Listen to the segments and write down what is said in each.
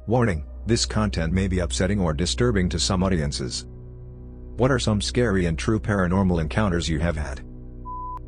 Warning, this content may be upsetting or disturbing to some audiences. What are some scary and true paranormal encounters you have had?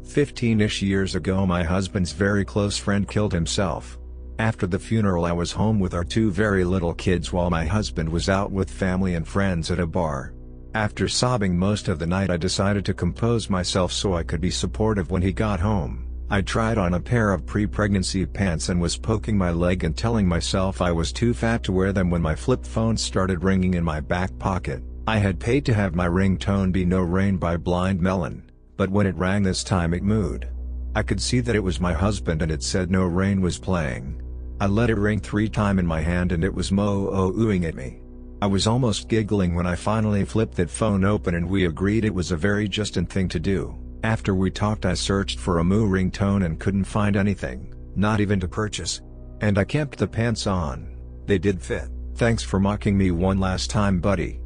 15-ish years ago, my husband's very close friend killed himself. After the funeral, I was home with our 2 very little kids while my husband was out with family and friends at a bar. After sobbing most of the night, I decided to compose myself so I could be supportive when he got home. I tried on a pair of pre-pregnancy pants and was poking my leg and telling myself I was too fat to wear them when my flip phone started ringing in my back pocket. I had paid to have my ringtone be No Rain by Blind Melon, but when it rang this time it mooed. I could see that it was my husband and it said No Rain was playing. I let it ring 3 times in my hand and it was moo-ooing at me. I was almost giggling when I finally flipped that phone open and we agreed it was a very Justin thing to do. After we talked, I searched for a moo ringtone and couldn't find anything, not even to purchase. And I kept the pants on. They did fit. Thanks for mocking me one last time, buddy.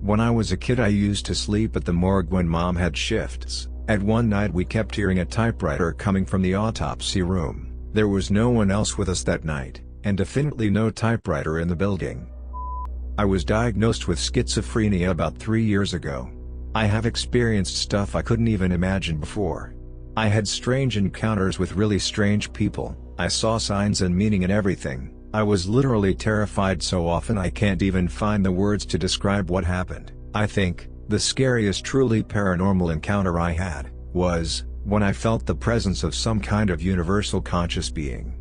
When I was a kid, I used to sleep at the morgue when mom had shifts. At one night we kept hearing a typewriter coming from the autopsy room. There was no one else with us that night, and definitely no typewriter in the building. I was diagnosed with schizophrenia about 3 years ago. I have experienced stuff I couldn't even imagine before. I had strange encounters with really strange people. I saw signs and meaning in everything. I was literally terrified so often I can't even find the words to describe what happened. I think the scariest truly paranormal encounter I had was when I felt the presence of some kind of universal conscious being.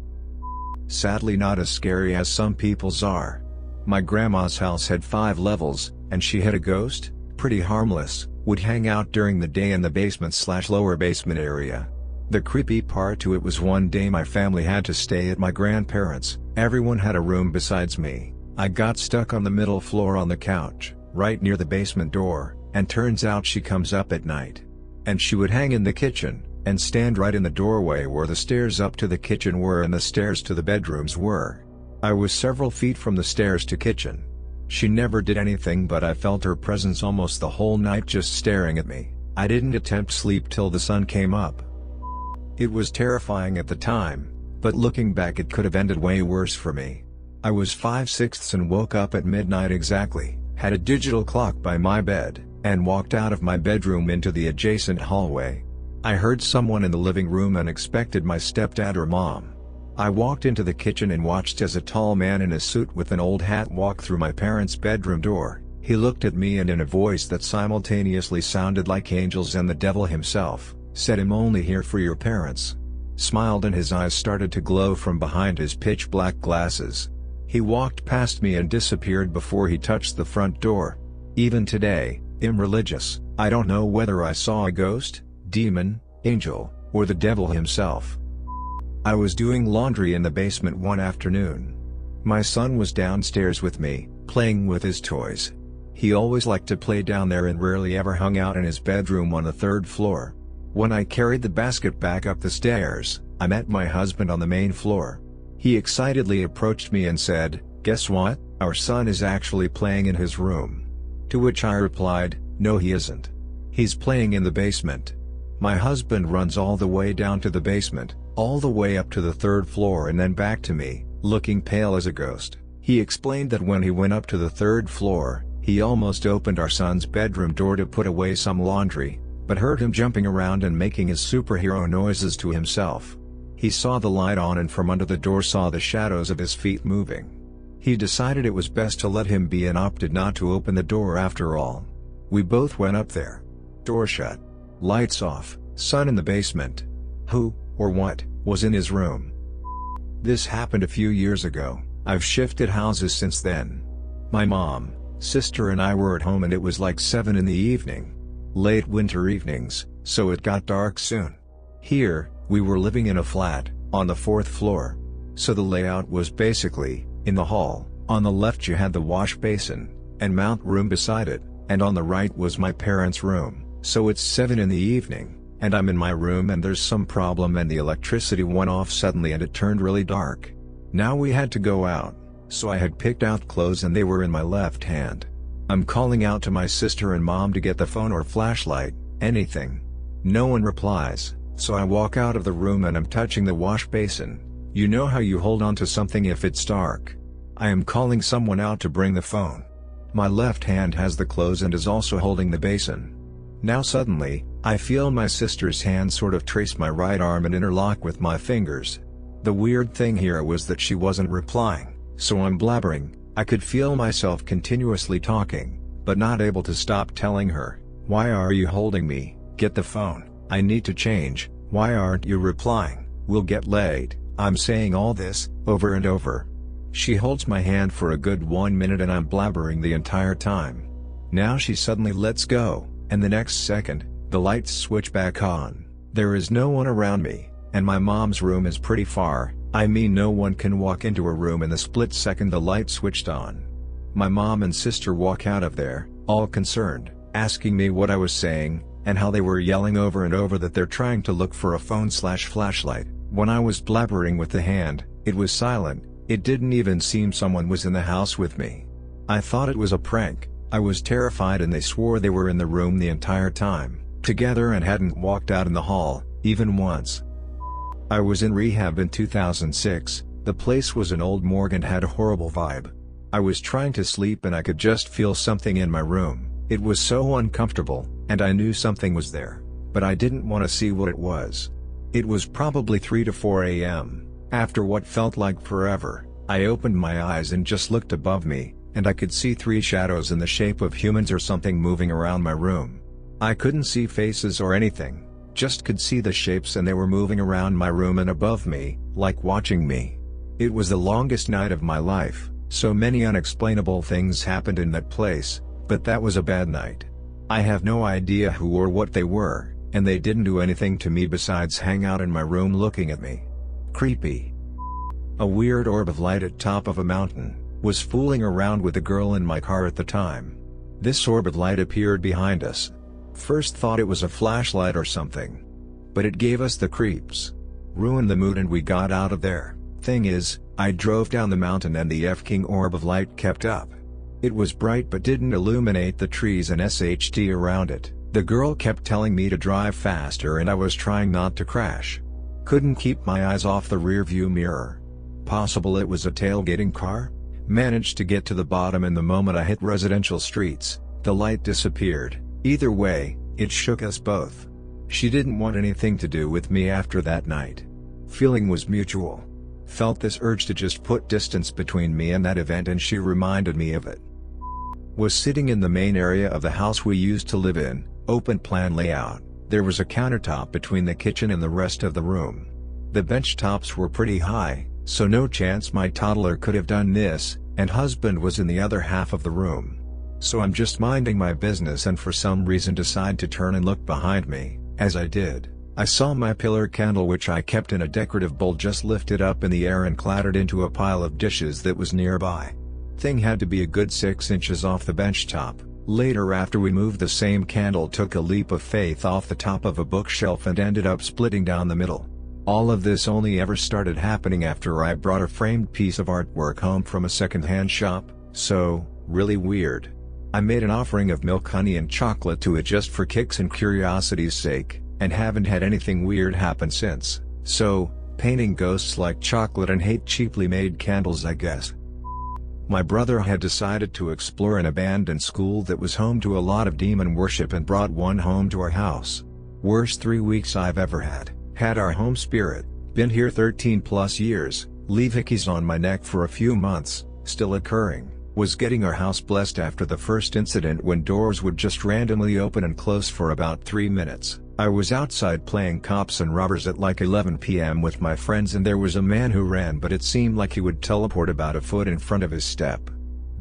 Sadly, not as scary as some people's are. My grandma's house had 5 levels, and she had a ghost, pretty harmless, would hang out during the day in the basement/lower basement area. The creepy part to it was one day my family had to stay at my grandparents'. Everyone had a room besides me. I got stuck on the middle floor on the couch, right near the basement door, and turns out she comes up at night. And she would hang in the kitchen, and stand right in the doorway where the stairs up to the kitchen were and the stairs to the bedrooms were. I was several feet from the stairs to kitchen. She never did anything, but I felt her presence almost the whole night, just staring at me. I didn't attempt sleep till the sun came up. It was terrifying at the time, but looking back it could have ended way worse for me. I was 5/6 and woke up at midnight exactly, had a digital clock by my bed, and walked out of my bedroom into the adjacent hallway. I heard someone in the living room and expected my stepdad or mom. I walked into the kitchen and watched as a tall man in a suit with an old hat walked through my parents' bedroom door. He looked at me and in a voice that simultaneously sounded like angels and the devil himself, said, "I'm only here for your parents." Smiled and his eyes started to glow from behind his pitch black glasses. He walked past me and disappeared before he touched the front door. Even today, I'm religious. I don't know whether I saw a ghost, demon, angel, or the devil himself. I was doing laundry in the basement one afternoon. My son was downstairs with me, playing with his toys. He always liked to play down there and rarely ever hung out in his bedroom on the 3rd floor. When I carried the basket back up the stairs, I met my husband on the main floor. He excitedly approached me and said, "Guess what? Our son is actually playing in his room." To which I replied, "No, he isn't. He's playing in the basement." My husband runs all the way down to the basement, all the way up to the 3rd floor and then back to me, looking pale as a ghost. He explained that when he went up to the 3rd floor, he almost opened our son's bedroom door to put away some laundry, but heard him jumping around and making his superhero noises to himself. He saw the light on and from under the door saw the shadows of his feet moving. He decided it was best to let him be and opted not to open the door after all. We both went up there. Door shut. Lights off, son in the basement. Who, or what, was in his room? This happened a few years ago. I've shifted houses since then. My mom, sister and I were at home and it was like 7 in the evening. Late winter evenings, so it got dark soon. Here, we were living in a flat, on the 4th floor. So the layout was basically, in the hall, on the left you had the wash basin, and mount room beside it, and on the right was my parents' room. So it's 7 in the evening, and I'm in my room and there's some problem and the electricity went off suddenly and it turned really dark. Now we had to go out, so I had picked out clothes and they were in my left hand. I'm calling out to my sister and mom to get the phone or flashlight, anything. No one replies, so I walk out of the room and I'm touching the wash basin. You know how you hold on to something if it's dark? I am calling someone out to bring the phone. My left hand has the clothes and is also holding the basin. Now suddenly, I feel my sister's hand sort of trace my right arm and interlock with my fingers. The weird thing here was that she wasn't replying, so I'm blabbering. I could feel myself continuously talking, but not able to stop telling her, "Why are you holding me? Get the phone, I need to change, why aren't you replying, we'll get late." I'm saying all this, over and over. She holds my hand for a good 1 minute and I'm blabbering the entire time. Now she suddenly lets go, and the next second, the lights switch back on. There is no one around me, and my mom's room is pretty far. I mean, no one can walk into a room in the split second the light switched on. My mom and sister walk out of there, all concerned, asking me what I was saying, and how they were yelling over and over that they're trying to look for a phone/flashlight. When I was blabbering with the hand, it was silent. It didn't even seem someone was in the house with me. I thought it was a prank. I was terrified, and they swore they were in the room the entire time, together, and hadn't walked out in the hall, even once. I was in rehab in 2006, the place was an old morgue and had a horrible vibe. I was trying to sleep and I could just feel something in my room. It was so uncomfortable, and I knew something was there, but I didn't want to see what it was. It was probably 3 to 4 a.m. After what felt like forever, I opened my eyes and just looked above me, and I could see 3 shadows in the shape of humans or something moving around my room. I couldn't see faces or anything, just could see the shapes, and they were moving around my room and above me, like watching me. It was the longest night of my life, so many unexplainable things happened in that place, but that was a bad night. I have no idea who or what they were, and they didn't do anything to me besides hang out in my room looking at me. Creepy. A weird orb of light at top of a mountain was fooling around with a girl in my car at the time. This orb of light appeared behind us. First thought it was a flashlight or something, but it gave us the creeps. Ruined the mood and we got out of there. Thing is, I drove down the mountain and the f-king orb of light kept up. It was bright but didn't illuminate the trees and SHD around it. The girl kept telling me to drive faster and I was trying not to crash. Couldn't keep my eyes off the rearview mirror. Possible it was a tailgating car? Managed to get to the bottom, and the moment I hit residential streets, the light disappeared. Either way, it shook us both. She didn't want anything to do with me after that night. Feeling was mutual. Felt this urge to just put distance between me and that event, and she reminded me of it. Was sitting in the main area of the house we used to live in, open plan layout. There was a countertop between the kitchen and the rest of the room. The bench tops were pretty high, so no chance my toddler could have done this, and husband was in the other half of the room. So I'm just minding my business and for some reason decide to turn and look behind me. As I did, I saw my pillar candle, which I kept in a decorative bowl, just lifted up in the air and clattered into a pile of dishes that was nearby. Thing had to be a good 6 inches off the bench top. Later, after we moved, the same candle took a leap of faith off the top of a bookshelf and ended up splitting down the middle. All of this only ever started happening after I brought a framed piece of artwork home from a second-hand shop, so, really weird. I made an offering of milk, honey and chocolate to it just for kicks and curiosity's sake, and haven't had anything weird happen since. So, painting ghosts like chocolate and hate cheaply made candles, I guess. My brother had decided to explore an abandoned school that was home to a lot of demon worship and brought one home to our house. Worst 3 weeks I've ever had. Had our home spirit, been here 13 plus years, leave hickeys on my neck for a few months, still occurring. Was getting our house blessed after the first incident when doors would just randomly open and close for about 3 minutes. I was outside playing cops and robbers at like 11 p.m. with my friends, and there was a man who ran, but it seemed like he would teleport about a foot in front of his step.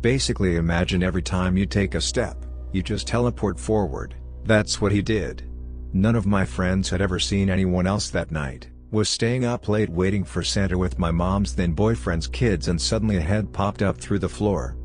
Basically, imagine every time you take a step, you just teleport forward. That's what he did. None of my friends had ever seen anyone else that night. Was staying up late waiting for Santa with my mom's then boyfriend's kids, and suddenly a head popped up through the floor.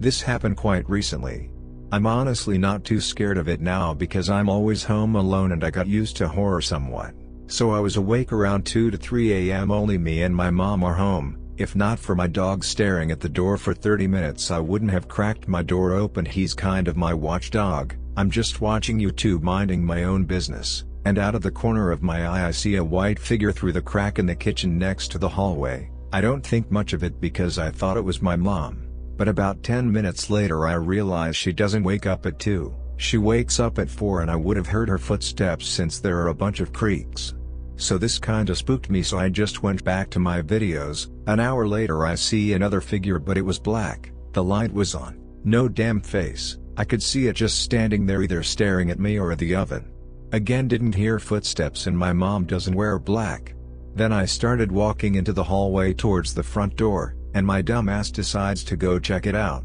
This happened quite recently. I'm honestly not too scared of it now because I'm always home alone and I got used to horror somewhat. So I was awake around 2 to 3 a.m. Only me and my mom are home. If not for my dog staring at the door for 30 minutes, I wouldn't have cracked my door open. He's kind of my watchdog. I'm just watching YouTube, minding my own business, and out of the corner of my eye I see a white figure through the crack in the kitchen next to the hallway. I don't think much of it because I thought it was my mom, but about 10 minutes later I realized she doesn't wake up at 2, she wakes up at 4 and I would have heard her footsteps since there are a bunch of creaks. So this kinda spooked me, so I just went back to my videos. An hour later I see another figure, but it was black, the light was on, no damn face, I could see it just standing there either staring at me or at the oven. Again, didn't hear footsteps and my mom doesn't wear black. Then I started walking into the hallway towards the front door, and my dumb ass decides to go check it out.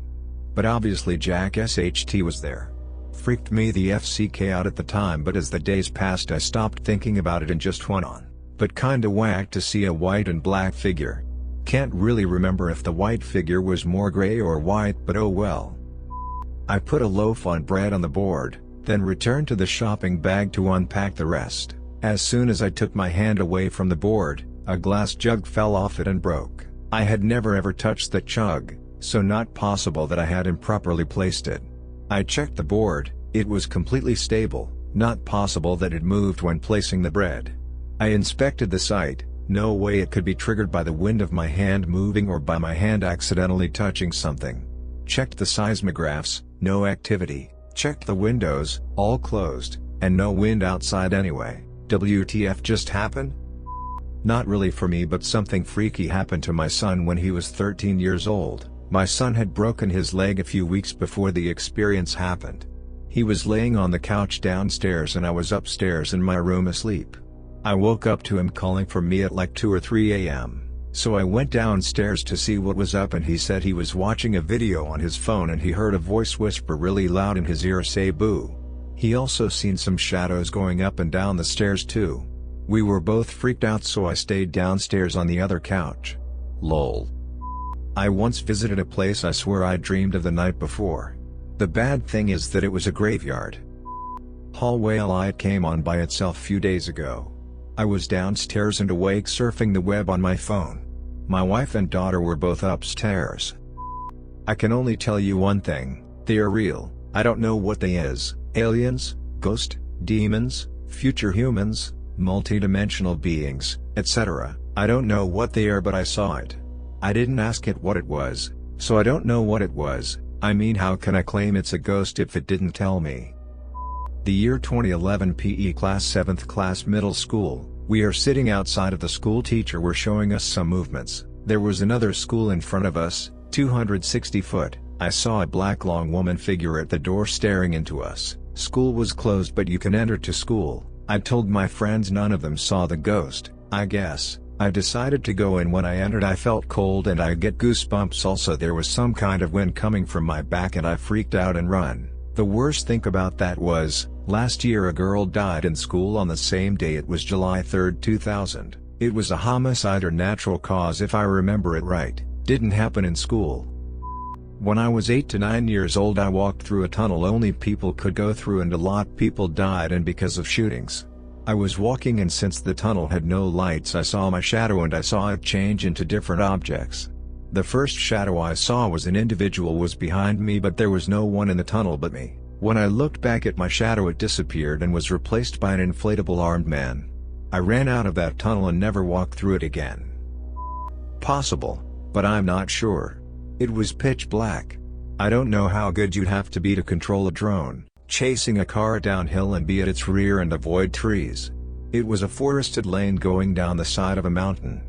But obviously Jack SHT was there. Freaked me the FCK out at the time, but as the days passed I stopped thinking about it and just went on. But kinda whacked to see a white and black figure. Can't really remember if the white figure was more gray or white, but oh well. I put a loaf on bread on the board, then returned to the shopping bag to unpack the rest. As soon as I took my hand away from the board, a glass jug fell off it and broke. I had never ever touched the jug, so not possible that I had improperly placed it. I checked the board, it was completely stable, not possible that it moved when placing the bread. I inspected the site, no way it could be triggered by the wind of my hand moving or by my hand accidentally touching something. Checked the seismographs, no activity, checked the windows, all closed, and no wind outside anyway. WTF just happened? Not really for me, but something freaky happened to my son when he was 13 years old. My son had broken his leg a few weeks before the experience happened. He was laying on the couch downstairs and I was upstairs in my room asleep. I woke up to him calling for me at like 2 or 3 a.m. So I went downstairs to see what was up, and he said he was watching a video on his phone and he heard a voice whisper really loud in his ear say boo. He also seen some shadows going up and down the stairs too. We were both freaked out, so I stayed downstairs on the other couch. Lol. I once visited a place I swear I dreamed of the night before. The bad thing is that it was a graveyard. Hallway light came on by itself few days ago. I was downstairs and awake surfing the web on my phone. My wife and daughter were both upstairs. I can only tell you one thing, they are real. I don't know what they is, aliens, ghost, demons, future humans, multidimensional beings, etc. I don't know what they are, but I saw it. I didn't ask it what it was, so I don't know what it was. I mean, how can I claim it's a ghost if it didn't tell me? The year 2011 PE class, 7th class middle school. We are sitting outside of the school. Teacher were showing us some movements. There was another school in front of us, 260 foot. I saw a black long woman figure at the door staring into us. School was closed, but you can enter to school. I told my friends none of them saw the ghost. I guess I decided to go in. When I entered I felt cold and I get goosebumps. Also there was some kind of wind coming from my back and I freaked out and run. The worst thing about that was, last year a girl died in school on the same day. It was July 3, 2000. It was a homicide or natural cause if I remember it right. Didn't happen in school. When I was 8 to 9 years old I walked through a tunnel only people could go through and a lot people died and because of shootings. I was walking and since the tunnel had no lights I saw my shadow and I saw it change into different objects. The first shadow I saw was an individual was behind me, but there was no one in the tunnel but me. When I looked back at my shadow it disappeared and was replaced by an inflatable armed man. I ran out of that tunnel and never walked through it again. Possible, but I'm not sure. It was pitch black. I don't know how good you'd have to be to control a drone, chasing a car downhill and be at its rear and avoid trees. It was a forested lane going down the side of a mountain.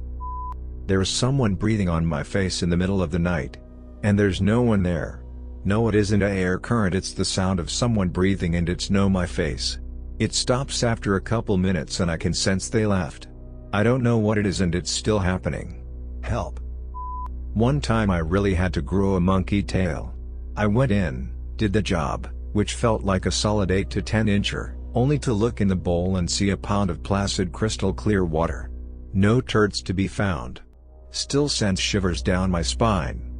There's someone breathing on my face in the middle of the night. And there's no one there. No, it isn't a air current, it's the sound of someone breathing and it's no my face. It stops after a couple minutes and I can sense they left. I don't know what it is and it's still happening. Help. One time I really had to grow a monkey tail. I went in, did the job, which felt like a solid 8 to 10 incher, only to look in the bowl and see a pond of placid crystal clear water. No turds to be found. Still sends shivers down my spine.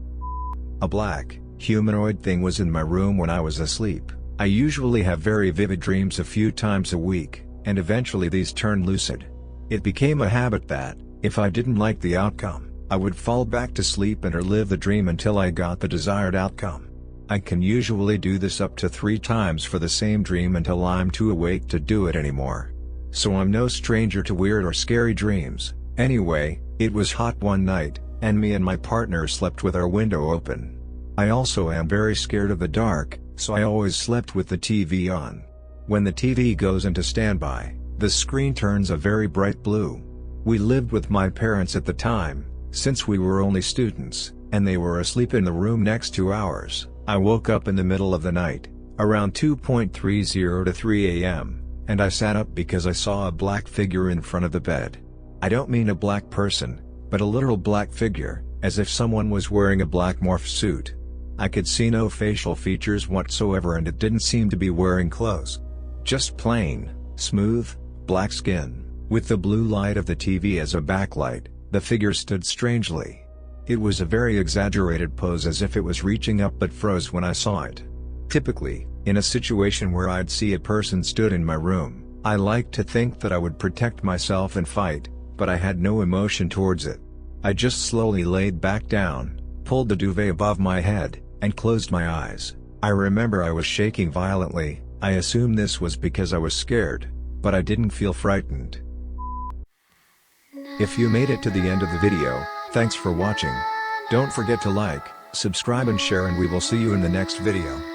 A black, humanoid thing was in my room when I was asleep. I usually have very vivid dreams a few times a week, and eventually these turn lucid. It became a habit that, if I didn't like the outcome, I would fall back to sleep and relive the dream until I got the desired outcome. I can usually do this up to 3 times for the same dream until I'm too awake to do it anymore. So I'm no stranger to weird or scary dreams. Anyway, it was hot one night, and me and my partner slept with our window open. I also am very scared of the dark, so I always slept with the TV on. When the TV goes into standby, the screen turns a very bright blue. We lived with my parents at the time, since we were only students, and they were asleep in the room next to ours. I woke up in the middle of the night, around 2:30 to 3 a.m., and I sat up because I saw a black figure in front of the bed. I don't mean a black person, but a literal black figure, as if someone was wearing a black morph suit. I could see no facial features whatsoever, and it didn't seem to be wearing clothes. Just plain, smooth, black skin, with the blue light of the TV as a backlight. The figure stood strangely. It was a very exaggerated pose, as if it was reaching up, but froze when I saw it. Typically, in a situation where I'd see a person stood in my room, I like to think that I would protect myself and fight, but I had no emotion towards it. I just slowly laid back down, pulled the duvet above my head, and closed my eyes. I remember I was shaking violently. I assume this was because I was scared, but I didn't feel frightened. If you made it to the end of the video, thanks for watching. Don't forget to like, subscribe and share, and we will see you in the next video.